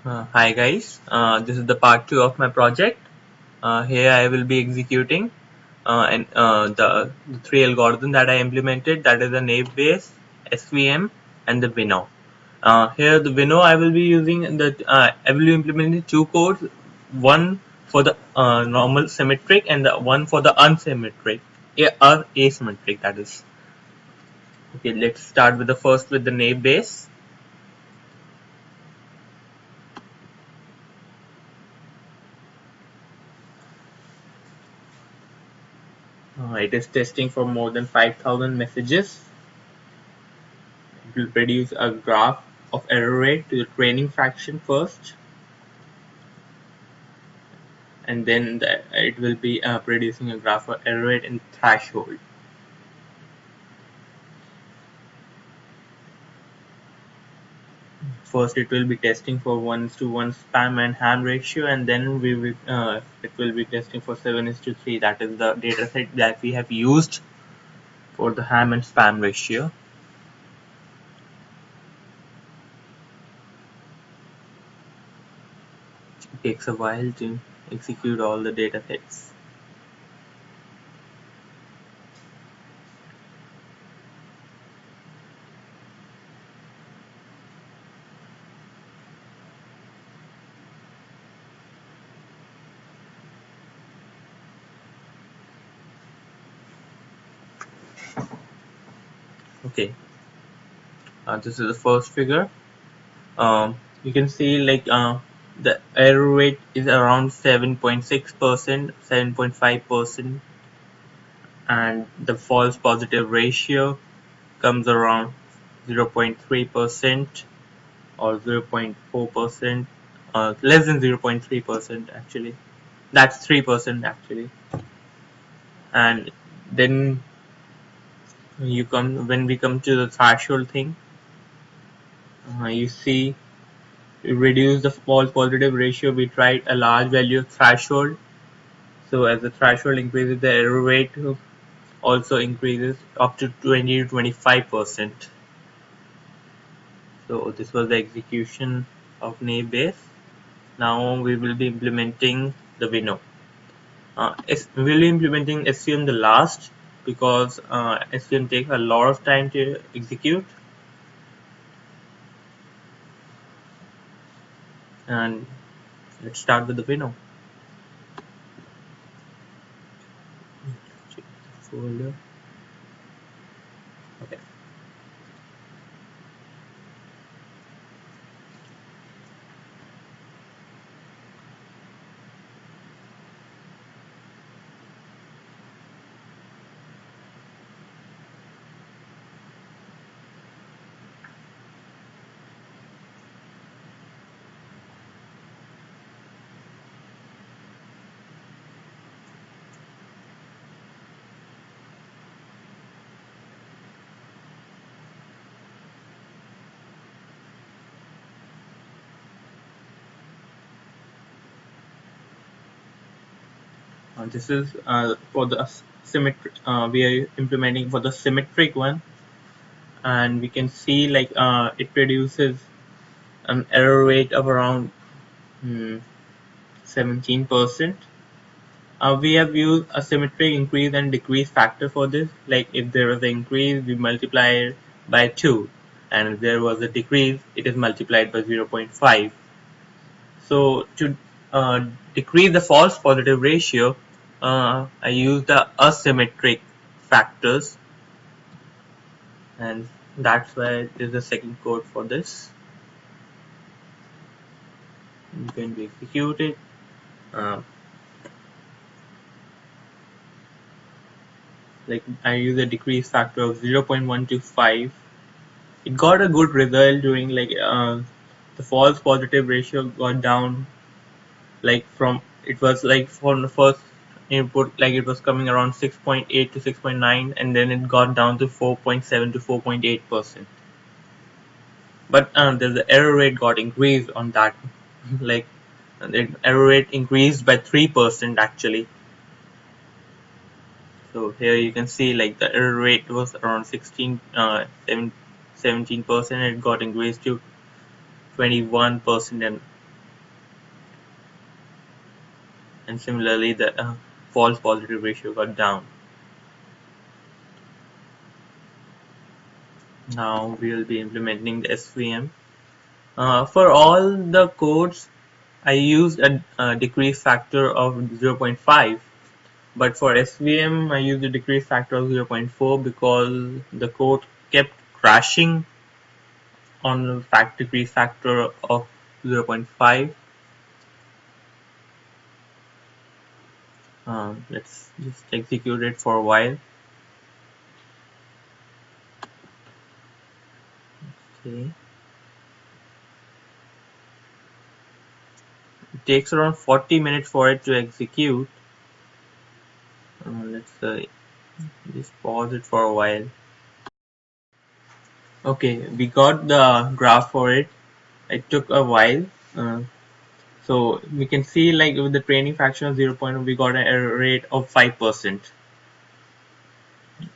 Hi guys, this is the part 2 of my project. Here I will be executing the three algorithms that I implemented, that is the naive Bayes, SVM and the winnow. Here the winnow I will be using I will be implementing two codes, one for the normal symmetric and the one for the unsymmetric, asymmetric, that is. Okay, let's start with the first with the naive Bayes. It is testing for more than 5,000 messages. It will produce a graph of error rate to the training fraction first, and then it will be producing a graph of error rate and threshold. First, it will be testing for 1:1 spam and ham ratio, and then it will be testing for 7:3. That is the dataset that we have used for the ham and spam ratio. It takes a while to execute all the datasets. Okay, this is the first figure. You can see the error rate is around 7.6%, 7.5%, and the false positive ratio comes around 0.3% or 0.4%, less than 0.3% actually. That's 3% actually. And then when we come to the threshold thing, you see, to reduce the false positive ratio, we tried a large value threshold. So as the threshold increases, the error rate also increases up to 20 to 25%. So this was the execution of naive Bayes. Now we will be implementing the winnow. We will be implementing SVM the last, because SVM takes a lot of time to execute. And let's start with the winnow. Check the folder. Okay. This is for the symmetric. We are implementing for the symmetric one, and we can see it produces an error rate of around 17%. We have used a symmetric increase and decrease factor for this. Like if there was an increase, we multiply it by 2, and if there was a decrease, it is multiplied by 0.5. So to decrease the false positive ratio, I use the asymmetric factors, and that's why there's a second code for this. I'm going to execute it. Like I use a decrease factor of 0.125. It got a good result during the false positive ratio got down, from it was from the first input, it was coming around 6.8 to 6.9, and then it got down to 4.7 to 4.8%. But the error rate got increased on that. like the error rate increased by 3% actually. So here you can see the error rate was around 17%, and it got increased to 21%, and and similarly the false positive ratio got down. Now we will be implementing the SVM. For all the codes, I used a decrease factor of 0.5, but for SVM I used a decrease factor of 0.4 because the code kept crashing on the decrease factor of 0.5. Let's just execute it for a while. Okay. It takes around 40 minutes for it to execute. Let's just pause it for a while. Okay, we got the graph for it. It took a while. Uh, so we can see like with the training fraction of 0.1 we got an error rate of 5%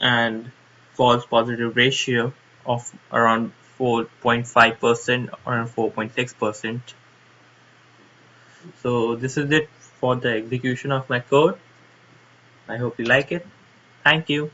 and false positive ratio of around 4.5% or 4.6%. So this is it for the execution of my code. I hope you like it. Thank you.